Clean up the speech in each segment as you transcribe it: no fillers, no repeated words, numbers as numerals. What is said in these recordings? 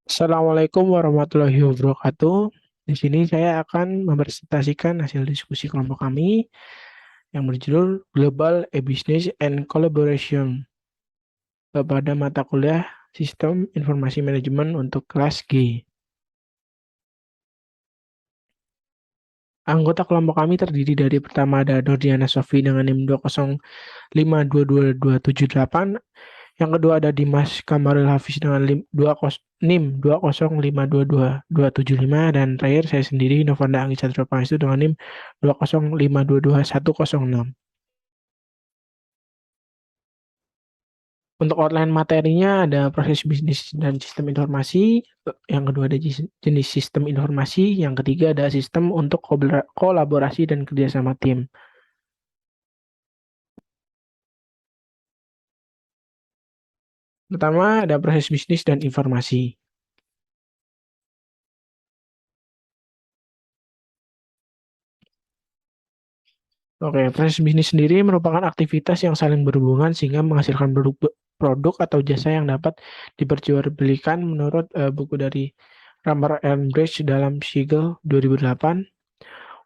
Assalamualaikum warahmatullahi wabarakatuh. Di sini saya akan mempresentasikan hasil diskusi kelompok kami yang berjudul Global E-Business and Collaboration pada mata kuliah Sistem Informasi Manajemen untuk kelas G. Anggota kelompok kami terdiri dari pertama ada Nordiana Sofi dengan NIM 205222778. Yang kedua ada Dimas Kamaril Hafiz dengan NIM 205222275, dan terakhir saya sendiri Novanda Anggi Chandra Pangestu dengan NIM 205222106. Untuk outline materinya ada proses bisnis dan sistem informasi, yang kedua ada jenis sistem informasi, yang ketiga ada sistem untuk kolaborasi dan kerjasama tim. Pertama ada proses bisnis dan informasi. Oke, proses bisnis sendiri merupakan aktivitas yang saling berhubungan sehingga menghasilkan produk atau jasa yang dapat diperjualbelikan menurut buku dari Ramar and Bridge dalam Siegel 2008.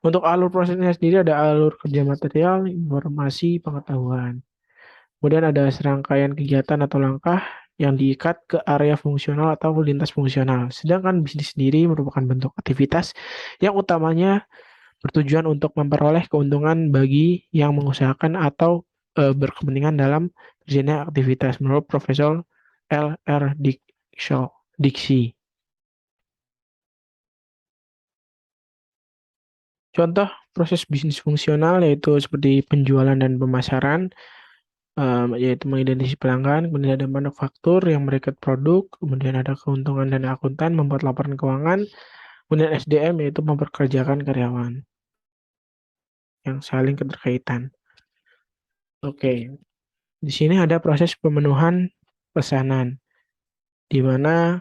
Untuk alur prosesnya sendiri ada alur kerja material, informasi, pengetahuan. Kemudian ada serangkaian kegiatan atau langkah yang diikat ke area fungsional atau lintas fungsional. Sedangkan bisnis sendiri merupakan bentuk aktivitas yang utamanya bertujuan untuk memperoleh keuntungan bagi yang mengusahakan atau berkepentingan dalam terjadinya aktivitas menurut Profesor L.R. Dixie. Contoh proses bisnis fungsional yaitu seperti penjualan dan pemasaran, yaitu mengidentifikasi pelanggan, kemudian ada manufaktur yang merekrut produk, kemudian ada keuntungan dan akuntan membuat laporan keuangan, kemudian SDM yaitu memperkerjakan karyawan yang saling keterkaitan. Oke, di sini ada proses pemenuhan pesanan, di mana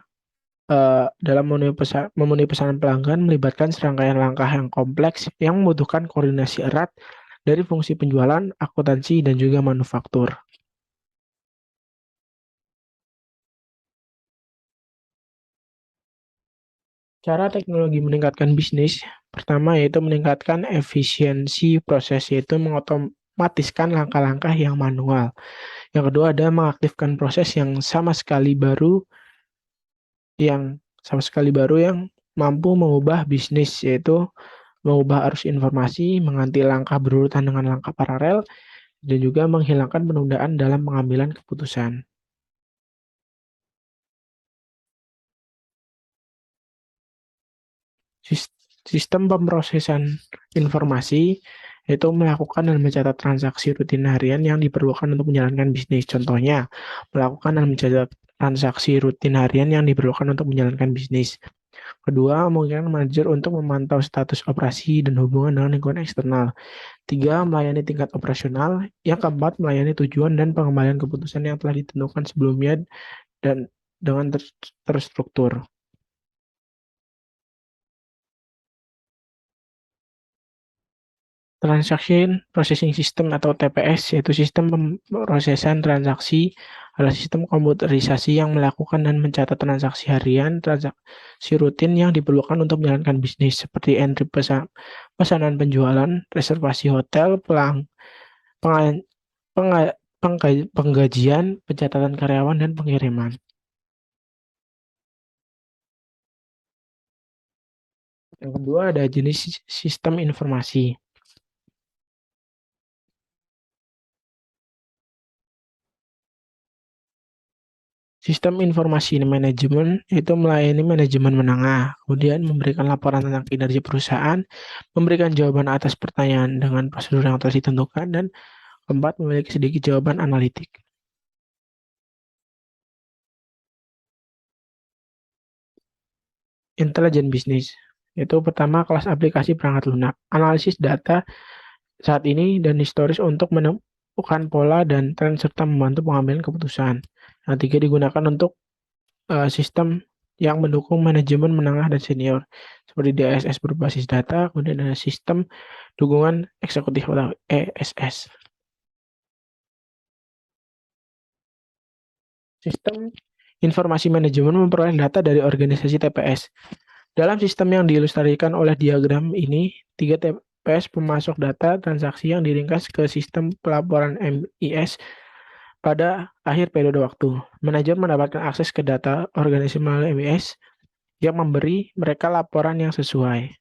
dalam memenuhi pesanan pelanggan melibatkan serangkaian langkah yang kompleks yang membutuhkan koordinasi erat dari fungsi penjualan, akuntansi, dan juga manufaktur. Cara teknologi meningkatkan bisnis, pertama yaitu meningkatkan efisiensi proses, yaitu mengotomatiskan langkah-langkah yang manual. Yang kedua ada mengaktifkan proses yang mampu mengubah bisnis, yaitu mengubah arus informasi, mengganti langkah berurutan dengan langkah paralel, dan juga menghilangkan penundaan dalam pengambilan keputusan. Sistem pemrosesan informasi yaitu melakukan dan mencatat transaksi rutin harian yang diperlukan untuk menjalankan bisnis. Contohnya, melakukan dan mencatat transaksi rutin harian yang diperlukan untuk menjalankan bisnis. Kedua, memungkinkan manajer untuk memantau status operasi dan hubungan dengan lingkungan eksternal. Tiga, melayani tingkat operasional. Yang keempat, melayani tujuan dan pengembalian keputusan yang telah ditentukan sebelumnya dan dengan terstruktur. Transaction Processing System atau TPS, yaitu sistem pemrosesan transaksi, adalah sistem komputerisasi yang melakukan dan mencatat transaksi harian, transaksi rutin yang diperlukan untuk menjalankan bisnis, seperti entry pesanan penjualan, reservasi hotel, penggajian, pencatatan karyawan, dan pengiriman. Yang kedua ada jenis sistem informasi. Sistem informasi manajemen itu melayani manajemen menengah, kemudian memberikan laporan tentang kinerja perusahaan, memberikan jawaban atas pertanyaan dengan prosedur yang telah ditentukan, dan keempat, memiliki sedikit jawaban analitik. Intelijen bisnis, itu pertama kelas aplikasi perangkat lunak, analisis data saat ini dan historis untuk menemukan pola dan tren serta membantu pengambilan keputusan. Yang tiga, digunakan untuk sistem yang mendukung manajemen menengah dan senior, seperti DSS berbasis data, kemudian ada sistem dukungan eksekutif atau ESS. Sistem Informasi manajemen memperoleh data dari organisasi TPS. Dalam sistem yang diilustrasikan oleh diagram ini, 3 TPS pemasok data transaksi yang diringkas ke sistem pelaporan MIS pada akhir periode waktu. Manajer mendapatkan akses ke data organisasi melalui MIS yang memberi mereka laporan yang sesuai.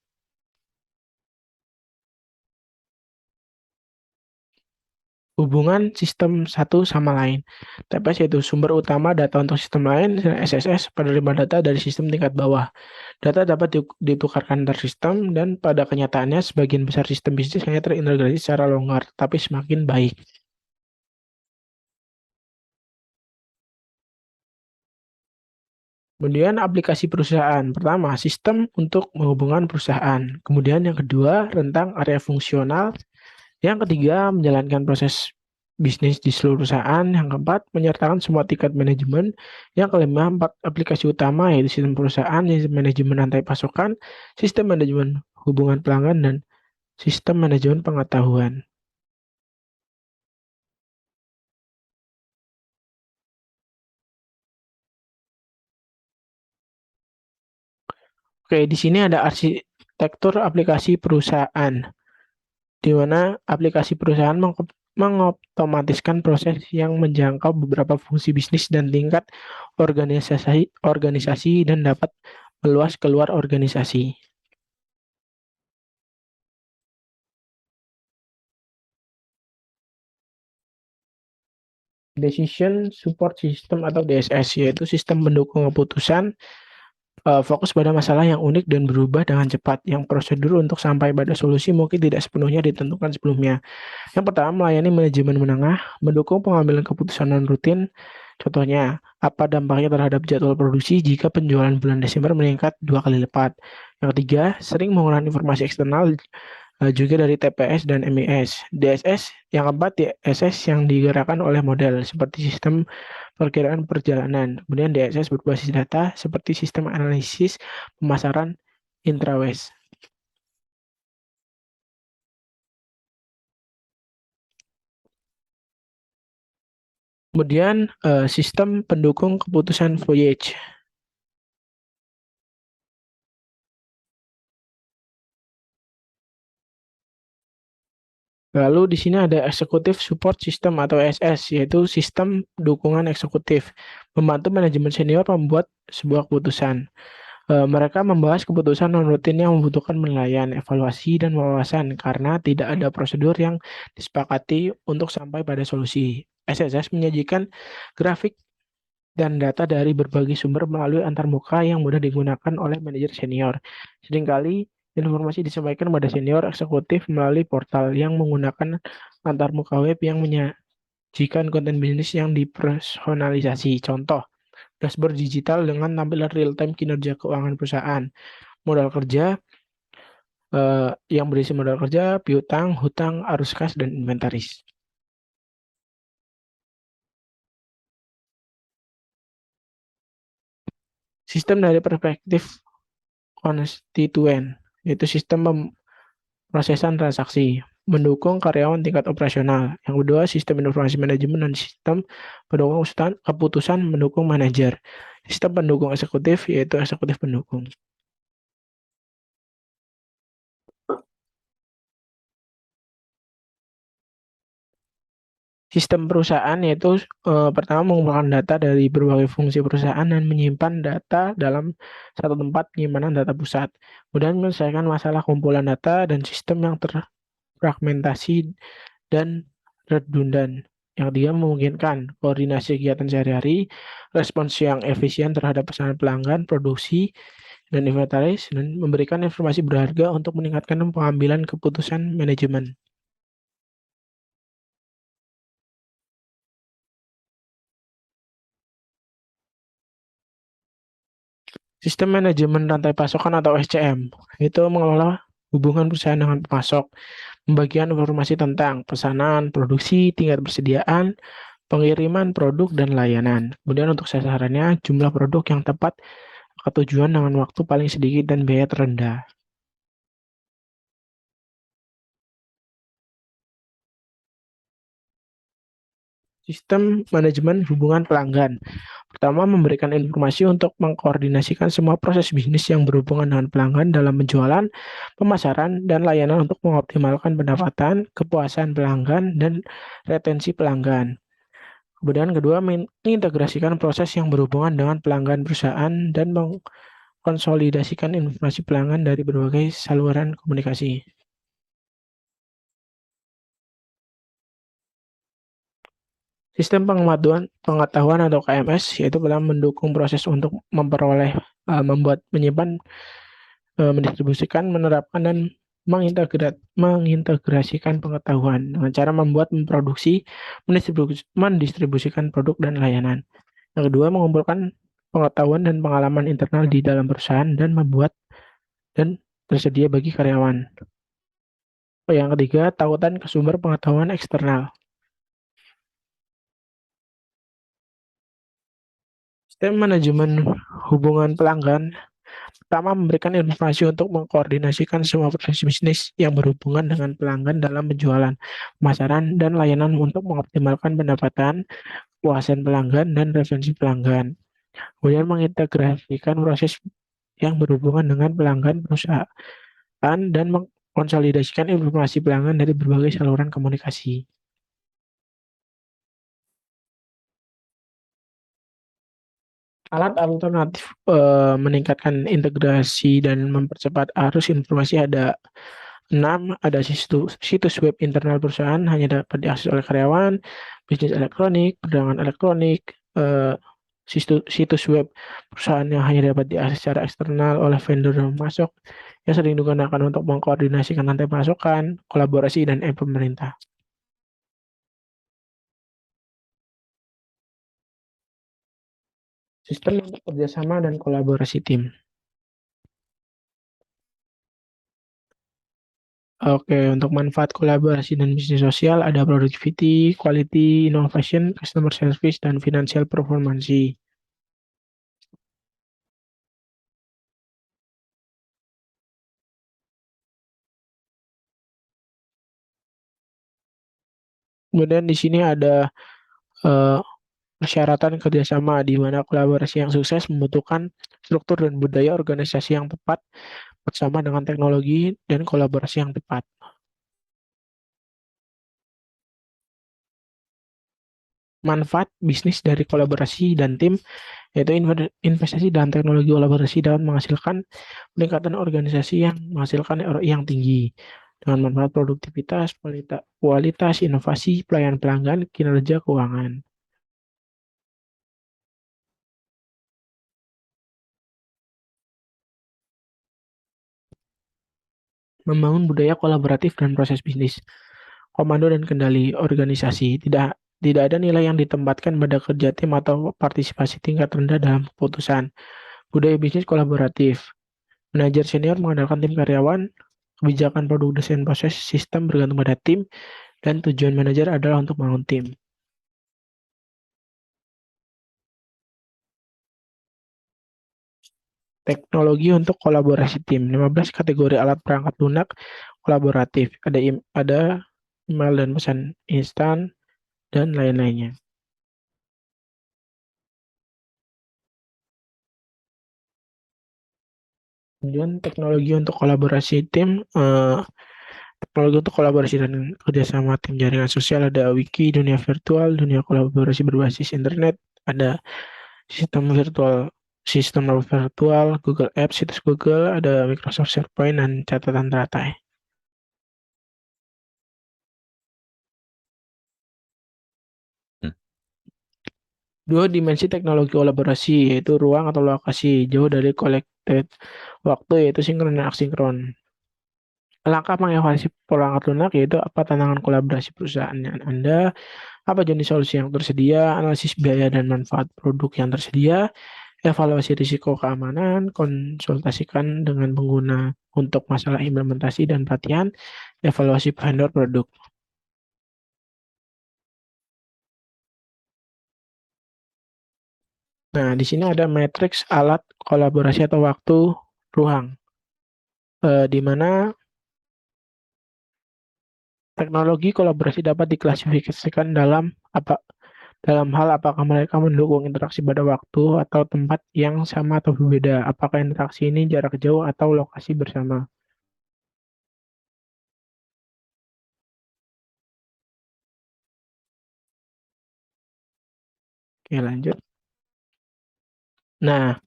Hubungan sistem satu sama lain. TPS yaitu sumber utama data untuk sistem lain, dan SSS penerima data dari sistem tingkat bawah. Data dapat ditukarkan antar sistem, dan pada kenyataannya sebagian besar sistem bisnis hanya terintegrasi secara longgar, tapi semakin baik. Kemudian aplikasi perusahaan. Pertama, sistem untuk menghubungkan perusahaan. Kemudian yang kedua, rentang area fungsional. Yang ketiga, menjalankan proses bisnis di seluruh perusahaan. Yang keempat, menyertakan semua tingkat manajemen. Yang kelima, 4 aplikasi utama yaitu sistem perusahaan, sistem manajemen rantai pasokan, sistem manajemen hubungan pelanggan, dan sistem manajemen pengetahuan. Oke, di sini ada arsitektur aplikasi perusahaan, di mana aplikasi perusahaan mengotomatiskan proses yang menjangkau beberapa fungsi bisnis dan tingkat organisasi dan dapat meluas keluar organisasi. Decision Support System atau DSS, yaitu sistem pendukung keputusan, fokus pada masalah yang unik dan berubah dengan cepat, yang prosedur untuk sampai pada solusi mungkin tidak sepenuhnya ditentukan sebelumnya. Yang pertama, melayani manajemen menengah, mendukung pengambilan keputusan non-rutin. Contohnya, apa dampaknya terhadap jadwal produksi jika penjualan bulan Desember meningkat 2 kali lipat. Yang ketiga, sering menggunakan informasi eksternal juga dari TPS dan MIS. DSS yang keempat, DSS yang digerakkan oleh model seperti sistem perkiraan perjalanan. Kemudian DSS berbasis data seperti sistem analisis pemasaran intrawest. Kemudian sistem pendukung keputusan Voyage. Lalu di sini ada Executive Support System atau SS, yaitu sistem dukungan eksekutif, membantu manajemen senior membuat sebuah keputusan. Mereka membahas keputusan non-rutin yang membutuhkan penilaian, evaluasi, dan wawasan karena tidak ada prosedur yang disepakati untuk sampai pada solusi. SSS menyajikan grafik dan data dari berbagai sumber melalui antarmuka yang mudah digunakan oleh manajer senior. Seringkali informasi disampaikan pada senior eksekutif melalui portal yang menggunakan antarmuka web yang menyajikan konten bisnis yang dipersonalisasi. Contoh, dashboard digital dengan tampilan real-time kinerja keuangan perusahaan, modal kerja yang berisi modal kerja, piutang, hutang, arus kas, dan inventaris. Sistem dari perspektif konstituen, yaitu sistem prosesan transaksi, mendukung karyawan tingkat operasional. Yang kedua, sistem informasi manajemen dan sistem pendukung keputusan mendukung manajer. Sistem pendukung eksekutif, yaitu eksekutif pendukung. Sistem perusahaan yaitu pertama mengumpulkan data dari berbagai fungsi perusahaan dan menyimpan data dalam satu tempat penyimpanan data pusat. Kemudian menyelesaikan masalah kumpulan data dan sistem yang terfragmentasi dan redundan. Yang dia memungkinkan koordinasi kegiatan sehari-hari, respons yang efisien terhadap pesanan pelanggan, produksi, dan inventaris, dan memberikan informasi berharga untuk meningkatkan pengambilan keputusan manajemen. Sistem manajemen rantai pasokan atau SCM itu mengelola hubungan perusahaan dengan pemasok, pembagian informasi tentang pesanan, produksi, tingkat persediaan, pengiriman produk, dan layanan. Kemudian untuk sasarannya, jumlah produk yang tepat ke tujuan dengan waktu paling sedikit dan biaya terendah. Sistem manajemen hubungan pelanggan. Pertama, memberikan informasi untuk mengkoordinasikan semua proses bisnis yang berhubungan dengan pelanggan dalam penjualan, pemasaran, dan layanan untuk mengoptimalkan pendapatan, kepuasan pelanggan, dan retensi pelanggan. Kemudian kedua, mengintegrasikan proses yang berhubungan dengan pelanggan perusahaan dan mengkonsolidasikan informasi pelanggan dari berbagai saluran komunikasi. Sistem pengetahuan atau KMS yaitu dalam mendukung proses untuk memperoleh, membuat, menyimpan, mendistribusikan, menerapkan, dan mengintegrasikan pengetahuan dengan cara membuat, memproduksi, mendistribusikan produk dan layanan. Yang kedua, mengumpulkan pengetahuan dan pengalaman internal di dalam perusahaan dan membuat dan tersedia bagi karyawan. Yang ketiga, tautan ke sumber pengetahuan eksternal. Sistem manajemen hubungan pelanggan pertama, memberikan informasi untuk mengkoordinasikan semua proses bisnis yang berhubungan dengan pelanggan dalam penjualan, pemasaran, dan layanan untuk mengoptimalkan pendapatan, kepuasan pelanggan, dan retensi pelanggan. Kemudian mengintegrasikan proses yang berhubungan dengan pelanggan perusahaan dan mengkonsolidasikan informasi pelanggan dari berbagai saluran komunikasi. Alat alternatif meningkatkan integrasi dan mempercepat arus informasi ada 6, ada situs web internal perusahaan hanya dapat diakses oleh karyawan, bisnis elektronik, perdagangan elektronik, situs web perusahaan yang hanya dapat diakses secara eksternal oleh vendor yang masuk, yang sering digunakan untuk mengkoordinasikan rantai pasokan, kolaborasi, dan pemerintah. Sistem untuk kerjasama dan kolaborasi tim. Oke, untuk manfaat kolaborasi dan bisnis sosial ada productivity, quality, innovation, customer service, dan financial performance. Kemudian di sini ada eh, persyaratan kerjasama di mana kolaborasi yang sukses membutuhkan struktur dan budaya organisasi yang tepat bersama dengan teknologi dan kolaborasi yang tepat. Manfaat bisnis dari kolaborasi dan tim yaitu investasi dalam teknologi kolaborasi dapat menghasilkan peningkatan organisasi yang menghasilkan ROI yang tinggi dengan manfaat produktivitas, kualitas, inovasi, pelayanan pelanggan, kinerja keuangan. Membangun budaya kolaboratif dan proses bisnis. Komando dan kendali organisasi. Tidak ada nilai yang ditempatkan pada kerja tim atau partisipasi tingkat rendah dalam keputusan. Budaya bisnis kolaboratif. Manajer senior mengandalkan tim karyawan, kebijakan produk desain proses sistem bergantung pada tim, dan tujuan manajer adalah untuk membangun tim. Teknologi untuk kolaborasi tim. 15 kategori alat perangkat lunak kolaboratif. Ada email dan pesan instan, dan lain-lainnya. Kemudian teknologi untuk kolaborasi tim, teknologi untuk kolaborasi dan kerjasama tim jaringan sosial ada wiki, dunia virtual, dunia kolaborasi berbasis internet, ada sistem virtual, Google Apps, situs Google, ada Microsoft SharePoint, dan catatan teratai. Dua dimensi teknologi kolaborasi, yaitu ruang atau lokasi, jauh dari collected waktu, yaitu sinkron dan asinkron. Langkah mengevaluasi perangkat lunak yaitu apa tantangan kolaborasi perusahaan Anda, apa jenis solusi yang tersedia, analisis biaya dan manfaat produk yang tersedia, evaluasi risiko keamanan, konsultasikan dengan pengguna untuk masalah implementasi dan pelatihan, evaluasi vendor produk. Nah, di sini ada matriks alat kolaborasi atau waktu ruang, di mana teknologi kolaborasi dapat diklasifikasikan dalam apa Dalam hal apakah mereka mendukung interaksi pada waktu atau tempat yang sama atau berbeda? Apakah interaksi ini jarak jauh atau lokasi bersama? Oke, lanjut. Nah,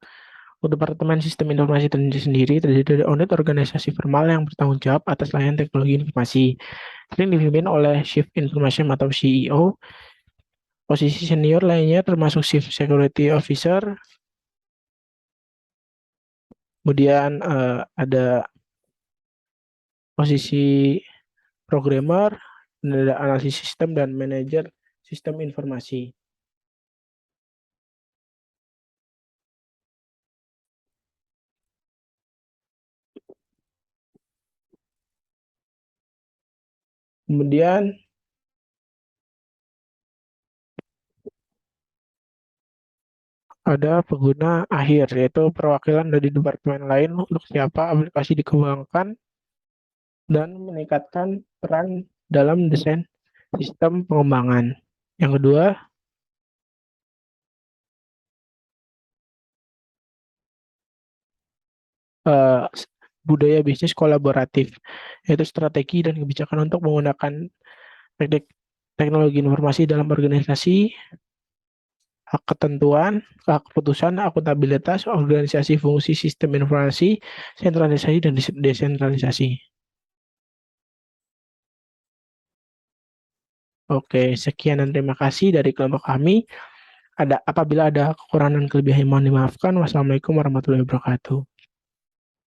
untuk Departemen Sistem Informasi dan sendiri terdiri dari unit organisasi formal yang bertanggung jawab atas layanan teknologi informasi. Sering dipimpin oleh Chief Information atau CEO. Posisi senior lainnya termasuk Chief Security Officer. Kemudian ada posisi programmer, dan ada analisis sistem dan manajer sistem informasi. Kemudian ada pengguna akhir, yaitu perwakilan dari departemen lain untuk siapa aplikasi dikembangkan dan meningkatkan peran dalam desain sistem pengembangan. Yang kedua, eh, budaya bisnis kolaboratif, yaitu strategi dan kebijakan untuk menggunakan teknik teknologi informasi dalam organisasi, hak ketentuan, hak keputusan, akuntabilitas, organisasi fungsi sistem informasi, sentralisasi dan desentralisasi. Oke, sekian dan terima kasih dari kelompok kami. Apabila ada kekurangan kelebihan mohon dimaafkan. Wassalamualaikum warahmatullahi wabarakatuh.